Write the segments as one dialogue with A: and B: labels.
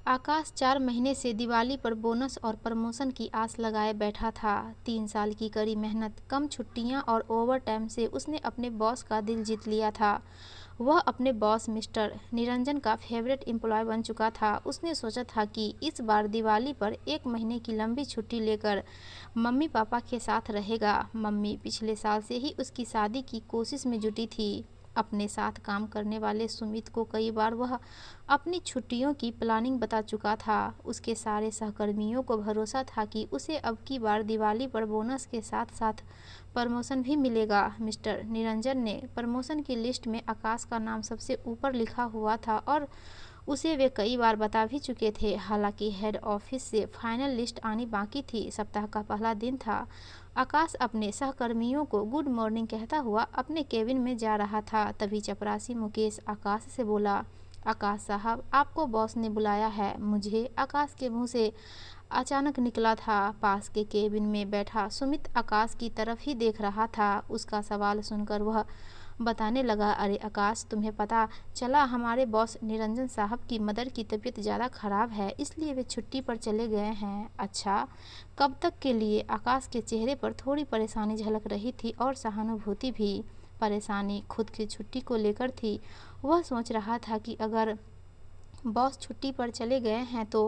A: आकाश 4 महीने से दिवाली पर बोनस और प्रमोशन की आस लगाए बैठा था। 3 साल की कड़ी मेहनत, कम छुट्टियां और ओवरटाइम से उसने अपने बॉस का दिल जीत लिया था। वह अपने बॉस मिस्टर निरंजन का फेवरेट एम्प्लॉय बन चुका था। उसने सोचा था कि इस बार दिवाली पर 1 महीने की लंबी छुट्टी लेकर मम्मी पापा के साथ रहेगा। मम्मी पिछले साल से ही उसकी शादी की कोशिश में जुटी थी। अपने साथ काम करने वाले सुमित को कई बार वह अपनी छुट्टियों की प्लानिंग बता चुका था। उसके सारे सहकर्मियों को भरोसा था कि उसे अब की बार दिवाली पर बोनस के साथ साथ प्रमोशन भी मिलेगा। मिस्टर निरंजन ने प्रमोशन की लिस्ट में आकाश का नाम सबसे ऊपर लिखा हुआ था और उसे वे कई बार बता भी चुके थे। हालांकि हेड ऑफिस से फाइनल लिस्ट आनी बाकी थी। सप्ताह का पहला दिन था। आकाश अपने सहकर्मियों को गुड मॉर्निंग कहता हुआ अपने केबिन में जा रहा था। तभी चपरासी मुकेश आकाश से बोला, आकाश साहब, आपको बॉस ने बुलाया है। मुझे आकाश के मुंह से अचानक निकला था। पास के केबिन में बैठा सुमित आकाश की तरफ ही देख रहा था। उसका सवाल सुनकर वह बताने लगा, अरे आकाश, तुम्हें पता चला हमारे बॉस निरंजन साहब की मदर की तबीयत ज़्यादा खराब है, इसलिए वे छुट्टी पर चले गए हैं। अच्छा, कब तक के लिए? आकाश के चेहरे पर थोड़ी परेशानी झलक रही थी और सहानुभूति भी। परेशानी खुद की छुट्टी को लेकर थी। वह सोच रहा था कि अगर बॉस छुट्टी पर चले गए हैं तो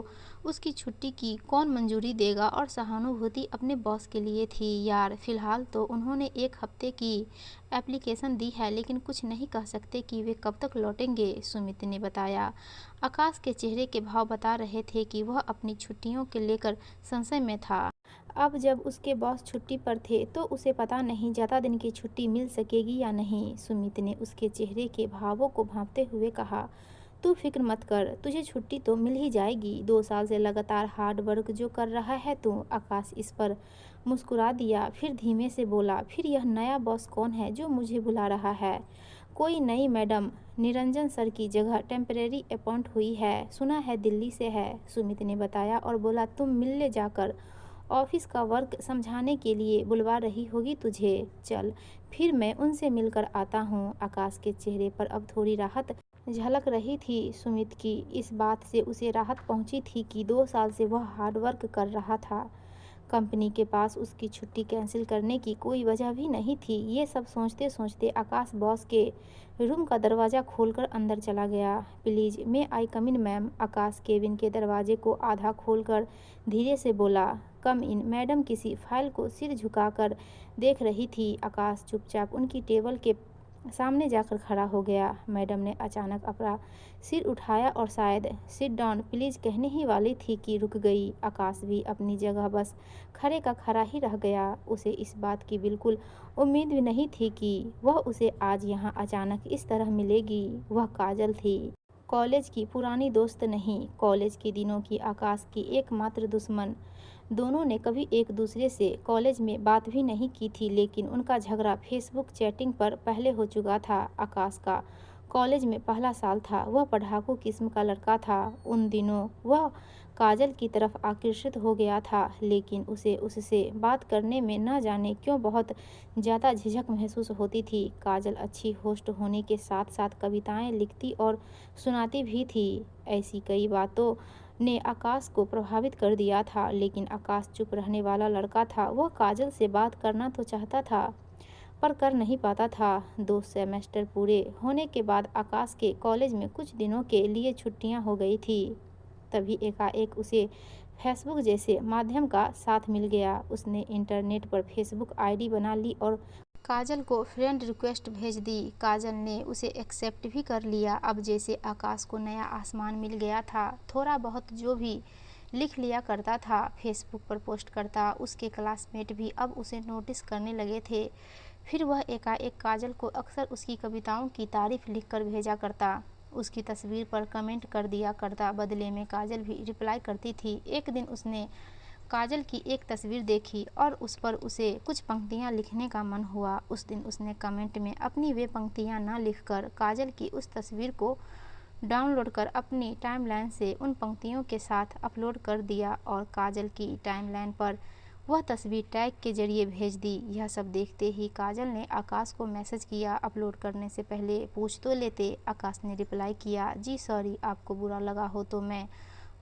A: उसकी छुट्टी की कौन मंजूरी देगा, और सहानुभूति अपने बॉस के लिए थी। यार, फिलहाल तो उन्होंने 1 हफ्ते की एप्लीकेशन दी है, लेकिन कुछ नहीं कह सकते कि वे कब तक लौटेंगे, सुमित ने बताया। आकाश के चेहरे के भाव बता रहे थे कि वह अपनी छुट्टियों के लेकर संशय में था। अब जब उसके बॉस छुट्टी पर थे तो उसे पता नहीं ज़्यादा दिन की छुट्टी मिल सकेगी या नहीं। सुमित ने उसके चेहरे के भावों को भांपते हुए कहा, तू फिक्र मत कर, तुझे छुट्टी तो मिल ही जाएगी। 2 साल से लगातार हार्ड वर्क जो कर रहा है तू। आकाश इस पर मुस्कुरा दिया, फिर धीमे से बोला, फिर यह नया बॉस कौन है जो मुझे बुला रहा है? कोई नई मैडम निरंजन सर की जगह टेम्परेरी अपॉइंट हुई है, सुना है दिल्ली से है, सुमित ने बताया और बोला, तुम मिलने जाकर ऑफिस का वर्क समझाने के लिए बुलवा रही होगी तुझे। चल, फिर मैं उनसे मिलकर आता हूँ। आकाश के चेहरे पर अब थोड़ी राहत झलक रही थी। सुमित की इस बात से उसे राहत पहुंची थी कि 2 साल से वह हार्ड वर्क कर रहा था। कंपनी के पास उसकी छुट्टी कैंसिल करने की कोई वजह भी नहीं थी। ये सब सोचते सोचते आकाश बॉस के रूम का दरवाज़ा खोलकर अंदर चला गया। Please, may I come in ma'am? Akash cabin के दरवाजे को आधा खोलकर धीरे से बोला। कम इन। मैडम किसी फाइल को सिर झुकाकर देख रही थी। आकाश चुपचाप उनकी टेबल के सामने जाकर खड़ा हो गया। मैडम ने अचानक अपना सिर उठाया और शायद सिट डाउन प्लीज कहने ही वाली थी कि रुक गई। आकाश भी अपनी जगह बस खड़े का खड़ा ही रह गया। उसे इस बात की बिल्कुल उम्मीद भी नहीं थी कि वह उसे आज यहाँ अचानक इस तरह मिलेगी। वह काजल थी, कॉलेज की पुरानी दोस्त नहीं, कॉलेज के दिनों की आकाश की एकमात्र दुश्मन। दोनों ने कभी एक दूसरे से कॉलेज में बात भी नहीं की थी, लेकिन उनका झगड़ा फेसबुक चैटिंग पर पहले हो चुका था। आकाश का कॉलेज में पहला साल था। वह पढ़ाकू किस्म का लड़का था। उन दिनों वह काजल की तरफ आकर्षित हो गया था, लेकिन उसे उससे बात करने में न जाने क्यों बहुत ज़्यादा झिझक महसूस होती थी। काजल अच्छी होस्ट होने के साथ साथ कविताएं लिखती और सुनाती भी थी। ऐसी कई बातों ने आकाश को प्रभावित कर दिया था, लेकिन आकाश चुप रहने वाला लड़का था। वह काजल से बात करना तो चाहता था, पर कर नहीं पाता था। 2 सेमेस्टर पूरे होने के बाद आकाश के कॉलेज में कुछ दिनों के लिए छुट्टियां हो गई थी। तभी एकाएक उसे फेसबुक जैसे माध्यम का साथ मिल गया। उसने इंटरनेट पर फेसबुक आईडी बना ली और काजल को फ्रेंड रिक्वेस्ट भेज दी। काजल ने उसे एक्सेप्ट भी कर लिया। अब जैसे आकाश को नया आसमान मिल गया था। थोड़ा बहुत जो भी लिख लिया करता था फेसबुक पर पोस्ट करता। उसके क्लासमेट भी अब उसे नोटिस करने लगे थे। फिर वह एकाएक काजल को अक्सर उसकी कविताओं की तारीफ लिखकर भेजा करता। उसकी तस्वीर पर कमेंट कर दिया करता। बदले में काजल भी रिप्लाई करती थी। एक दिन उसने काजल की एक तस्वीर देखी और उस पर उसे कुछ पंक्तियां लिखने का मन हुआ। उस दिन उसने कमेंट में अपनी वे पंक्तियां न लिखकर काजल की उस तस्वीर को डाउनलोड कर अपनी टाइमलाइन से उन पंक्तियों के साथ अपलोड कर दिया और काजल की टाइमलाइन पर वह तस्वीर टैग के जरिए भेज दी। यह सब देखते ही काजल ने आकाश को मैसेज किया, अपलोड करने से पहले पूछ तो लेते। आकाश ने रिप्लाई किया, जी सॉरी, आपको बुरा लगा हो तो मैं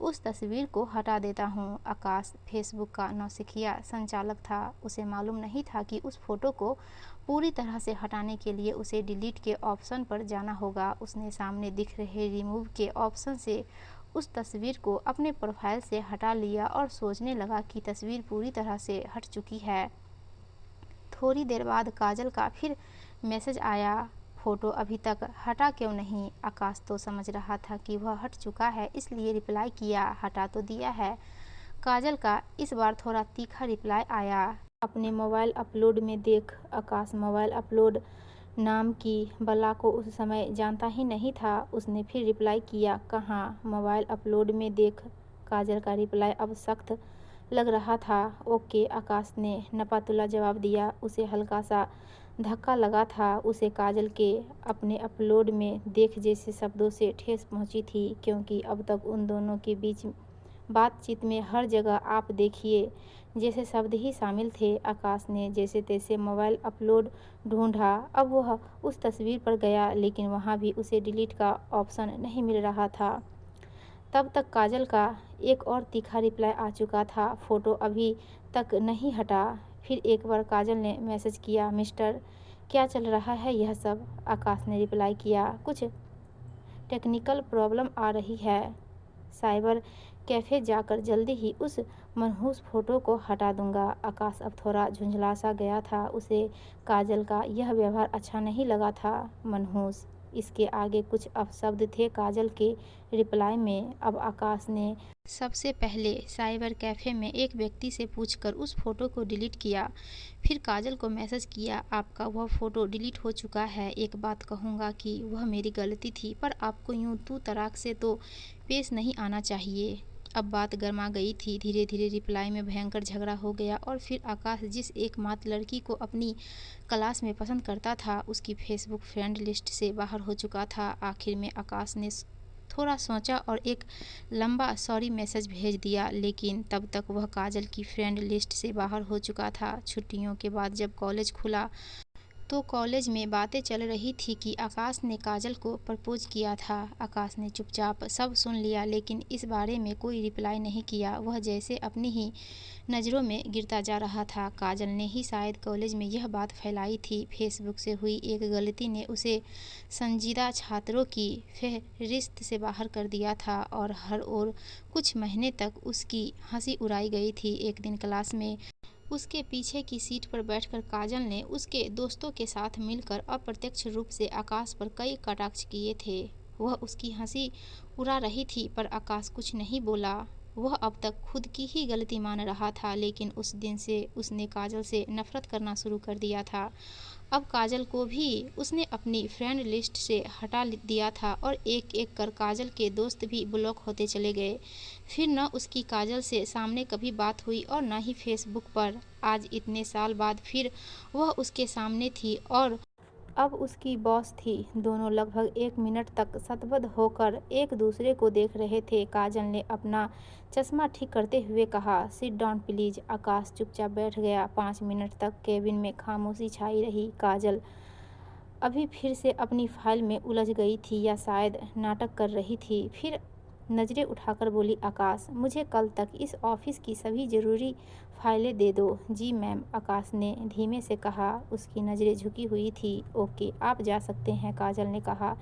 A: उस तस्वीर को हटा देता हूँ। आकाश फेसबुक का नौसिखिया संचालक था। उसे मालूम नहीं था कि उस फोटो को पूरी तरह से हटाने के लिए उसे डिलीट के ऑप्शन पर जाना होगा। उसने सामने दिख रहे रिमूव के ऑप्शन से उस तस्वीर को अपने प्रोफाइल से हटा लिया और सोचने लगा कि तस्वीर पूरी तरह से हट चुकी है। थोड़ी देर बाद काजल का फिर मैसेज आया, फोटो अभी तक हटा क्यों नहीं? आकाश तो समझ रहा था कि वह हट चुका है, इसलिए रिप्लाई किया, हटा तो दिया है। काजल का इस बार थोड़ा तीखा रिप्लाई आया, अपने मोबाइल अपलोड में देख। आकाश मोबाइल अपलोड नाम की बला को उस समय जानता ही नहीं था। उसने फिर रिप्लाई किया, कहाँ? मोबाइल अपलोड में देख। काजल का रिप्लाई अब सख्त लग रहा था। ओके, आकाश ने नपातुला जवाब दिया। उसे हल्का सा धक्का लगा था। उसे काजल के अपने अपलोड में देख जैसे शब्दों से ठेस पहुंची थी, क्योंकि अब तक उन दोनों के बीच बातचीत में हर जगह आप देखिए जैसे शब्द ही शामिल थे। आकाश ने जैसे तैसे मोबाइल अपलोड ढूंढा। अब वह उस तस्वीर पर गया, लेकिन वहाँ भी उसे डिलीट का ऑप्शन नहीं मिल रहा था। तब तक काजल का एक और तीखा रिप्लाई आ चुका था, फोटो अभी तक नहीं हटा। फिर एक बार काजल ने मैसेज किया, मिस्टर क्या चल रहा है यह सब? आकाश ने रिप्लाई किया, कुछ टेक्निकल प्रॉब्लम आ रही है। साइबर कैफ़े जाकर जल्दी ही उस मनहूस फोटो को हटा दूंगा। आकाश अब थोड़ा झुंझला सा गया था। उसे काजल का यह व्यवहार अच्छा नहीं लगा था। मनहूस, इसके आगे कुछ अपशब्द थे काजल के रिप्लाई में। अब आकाश ने सबसे पहले साइबर कैफ़े में एक व्यक्ति से पूछकर उस फोटो को डिलीट किया। फिर काजल को मैसेज किया, आपका वह फ़ोटो डिलीट हो चुका है। एक बात कहूँगा कि वह मेरी गलती थी, पर आपको यूँ तू तराक से तो पेश नहीं आना चाहिए। अब बात गर्मा गई थी। धीरे धीरे रिप्लाई में भयंकर झगड़ा हो गया और फिर आकाश जिस एकमात्र लड़की को अपनी क्लास में पसंद करता था, उसकी फेसबुक फ्रेंड लिस्ट से बाहर हो चुका था। आखिर में आकाश ने थोड़ा सोचा और एक लंबा सॉरी मैसेज भेज दिया, लेकिन तब तक वह काजल की फ्रेंड लिस्ट से बाहर हो चुका था। छुट्टियों के बाद जब कॉलेज खुला तो कॉलेज में बातें चल रही थी कि आकाश ने काजल को प्रपोज किया था। आकाश ने चुपचाप सब सुन लिया, लेकिन इस बारे में कोई रिप्लाई नहीं किया। वह जैसे अपनी ही नज़रों में गिरता जा रहा था। काजल ने ही शायद कॉलेज में यह बात फैलाई थी। फेसबुक से हुई एक गलती ने उसे संजीदा छात्रों की फहरिस्त से बाहर कर दिया था और हर ओर कुछ महीने तक उसकी हंसी उड़ाई गई थी। एक दिन क्लास में उसके पीछे की सीट पर बैठकर काजल ने उसके दोस्तों के साथ मिलकर अप्रत्यक्ष रूप से आकाश पर कई कटाक्ष किए थे। वह उसकी हंसी उड़ा रही थी, पर आकाश कुछ नहीं बोला। वह अब तक खुद की ही गलती मान रहा था, लेकिन उस दिन से उसने काजल से नफरत करना शुरू कर दिया था। अब काजल को भी उसने अपनी फ्रेंड लिस्ट से हटा दिया था और एक एक कर काजल के दोस्त भी ब्लॉक होते चले गए। फिर न उसकी काजल से सामने कभी बात हुई और न ही फेसबुक पर। आज इतने साल बाद फिर वह उसके सामने थी और अब उसकी बॉस थी। दोनों लगभग 1 मिनट तक शतबद्ध होकर एक दूसरे को देख रहे थे। काजल ने अपना चश्मा ठीक करते हुए कहा, सिट डाउन प्लीज। आकाश चुपचाप बैठ गया। 5 मिनट तक केबिन में खामोशी छाई रही। काजल अभी फिर से अपनी फाइल में उलझ गई थी या शायद नाटक कर रही थी। फिर नज़रें उठाकर बोली, आकाश, मुझे कल तक इस ऑफिस की सभी ज़रूरी फाइलें दे दो। जी मैम, आकाश ने धीमे से कहा। उसकी नज़रें झुकी हुई थी। ओके, आप जा सकते हैं, काजल ने कहा।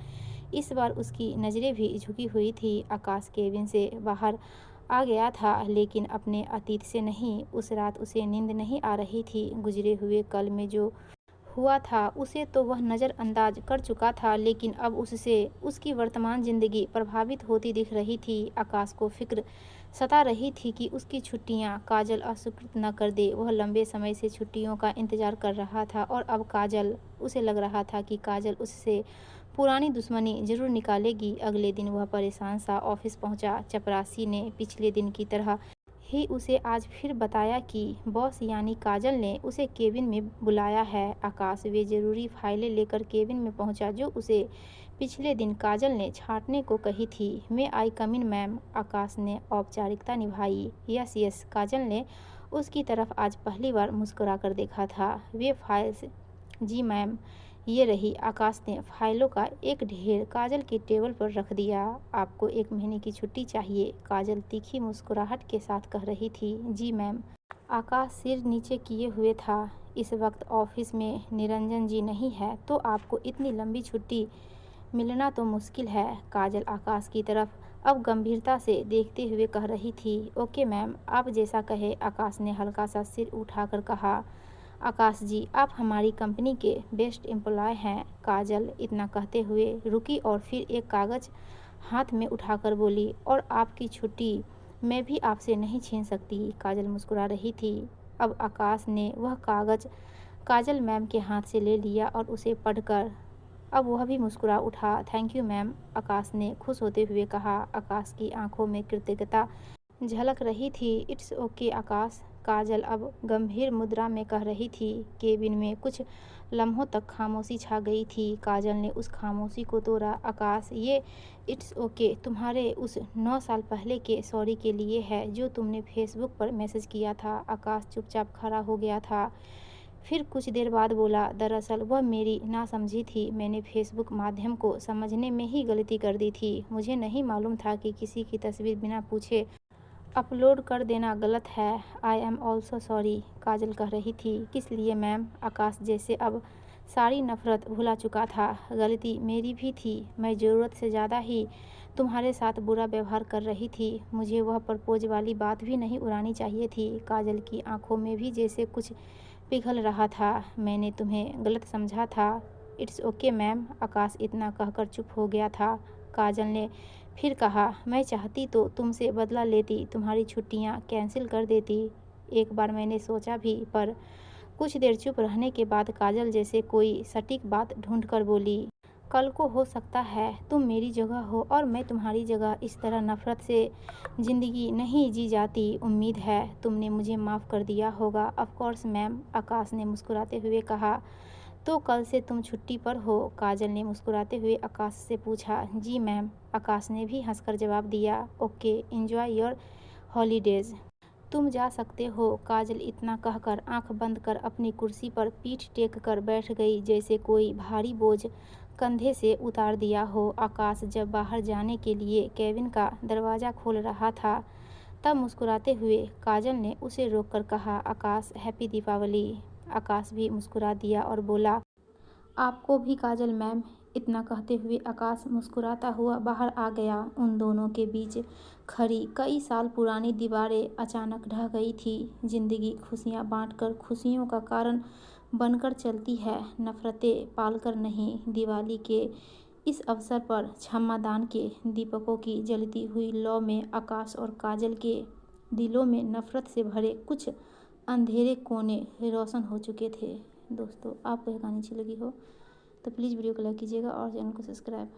A: इस बार उसकी नज़रें भी झुकी हुई थी। आकाश केबिन से बाहर आ गया था, लेकिन अपने अतीत से नहीं। उस रात उसे नींद नहीं आ रही थी। गुजरे हुए कल में जो हुआ था उसे तो वह नज़रअंदाज कर चुका था, लेकिन अब उससे उसकी वर्तमान ज़िंदगी प्रभावित होती दिख रही थी। आकाश को फिक्र सता रही थी कि उसकी छुट्टियां काजल अस्वीकृत न कर दे। वह लंबे समय से छुट्टियों का इंतज़ार कर रहा था और अब उसे लग रहा था कि काजल उससे पुरानी दुश्मनी जरूर निकालेगी। अगले दिन वह परेशान सा ऑफिस पहुंचा। चपरासी ने पिछले दिन की तरह ही उसे आज फिर बताया कि बॉस यानी काजल ने उसे केबिन में बुलाया है। आकाश वे ज़रूरी फाइलें लेकर केबिन में पहुंचा जो उसे पिछले दिन काजल ने छांटने को कही थी। मैं आई कम इन मैम? आकाश ने औपचारिकता निभाई। Yes yes. काजल ने उसकी तरफ आज पहली बार मुस्कुरा कर देखा था। वे फाइल्स? जी मैम। ये रही। आकाश ने फाइलों का एक ढेर काजल की टेबल पर रख दिया। आपको 1 महीने की छुट्टी चाहिए, काजल तीखी मुस्कुराहट के साथ कह रही थी। जी मैम। आकाश सिर नीचे किए हुए था। इस वक्त ऑफिस में निरंजन जी नहीं है तो आपको इतनी लंबी छुट्टी मिलना तो मुश्किल है। काजल आकाश की तरफ अब गंभीरता से देखते हुए कह रही थी। ओके मैम, आप जैसा कहे। आकाश ने हल्का सा सिर उठाकर कहा। आकाश जी, आप हमारी कंपनी के बेस्ट एम्प्लॉय हैं। काजल इतना कहते हुए रुकी और फिर एक कागज़ हाथ में उठाकर बोली, और आपकी छुट्टी मैं भी आपसे नहीं छीन सकती। काजल मुस्कुरा रही थी। अब आकाश ने वह कागज़ काजल मैम के हाथ से ले लिया और उसे पढ़कर अब वह भी मुस्कुरा उठा। थैंक यू मैम, आकाश ने खुश होते हुए कहा। आकाश की आंखों में कृतज्ञता झलक रही थी। इट्स ओके आकाश, काजल अब गंभीर मुद्रा में कह रही थी। केबिन में कुछ लम्हों तक खामोशी छा गई थी। काजल ने उस खामोशी को तोड़ा। आकाश, ये इट्स ओके तुम्हारे उस 9 साल पहले के सॉरी के लिए है जो तुमने फेसबुक पर मैसेज किया था। आकाश चुपचाप खड़ा हो गया था। फिर कुछ देर बाद बोला, दरअसल वह मेरी नासमझी थी। मैंने फेसबुक माध्यम को समझने में ही गलती कर दी थी। मुझे नहीं मालूम था कि किसी की तस्वीर बिना पूछे अपलोड कर देना गलत है। आई एम ऑल्सो सॉरी, काजल कह रही थी। किस लिए मैम? आकाश जैसे अब सारी नफरत भुला चुका था। गलती मेरी भी थी। मैं ज़रूरत से ज़्यादा ही तुम्हारे साथ बुरा व्यवहार कर रही थी। मुझे वह प्रपोज वाली बात भी नहीं उड़ानी चाहिए थी। काजल की आंखों में भी जैसे कुछ पिघल रहा था। मैंने तुम्हें गलत समझा था। इट्स ओके मैम, आकाश इतना कहकर चुप हो गया था। काजल ने फिर कहा, मैं चाहती तो तुमसे बदला लेती, तुम्हारी छुट्टियां कैंसिल कर देती। एक बार मैंने सोचा भी, पर कुछ देर चुप रहने के बाद काजल जैसे कोई सटीक बात ढूंढकर बोली, कल को हो सकता है तुम मेरी जगह हो और मैं तुम्हारी जगह। इस तरह नफरत से ज़िंदगी नहीं जी जाती। उम्मीद है तुमने मुझे माफ़ कर दिया होगा। ऑफ कोर्स मैम, आकाश ने मुस्कुराते हुए कहा। तो कल से तुम छुट्टी पर हो? काजल ने मुस्कुराते हुए आकाश से पूछा। जी मैम, आकाश ने भी हंसकर जवाब दिया। ओके, एंजॉय योर हॉलीडेज़, तुम जा सकते हो। काजल इतना कहकर आंख बंद कर अपनी कुर्सी पर पीठ टेक कर बैठ गई, जैसे कोई भारी बोझ कंधे से उतार दिया हो। आकाश जब बाहर जाने के लिए केबिन का दरवाज़ा खोल रहा था तब मुस्कुराते हुए काजल ने उसे रोककर कहा, आकाश हैप्पी दीपावली। आकाश भी मुस्कुरा दिया और बोला, आपको भी काजल मैम। इतना कहते हुए आकाश मुस्कुराता हुआ बाहर आ गया। उन दोनों के बीच खड़ी कई साल पुरानी दीवारें अचानक ढह गई थी। जिंदगी खुशियां बांटकर खुशियों का कारण बनकर चलती है, नफरतें पालकर नहीं। दिवाली के इस अवसर पर क्षमादान के दीपकों की जलती हुई लौ में आकाश और काजल के दिलों में नफरत से भरे कुछ अंधेरे कोने रोशन हो चुके थे। दोस्तों, आपको ये कहानी अच्छी लगी हो तो प्लीज़ वीडियो को लाइक कीजिएगा और चैनल को सब्सक्राइब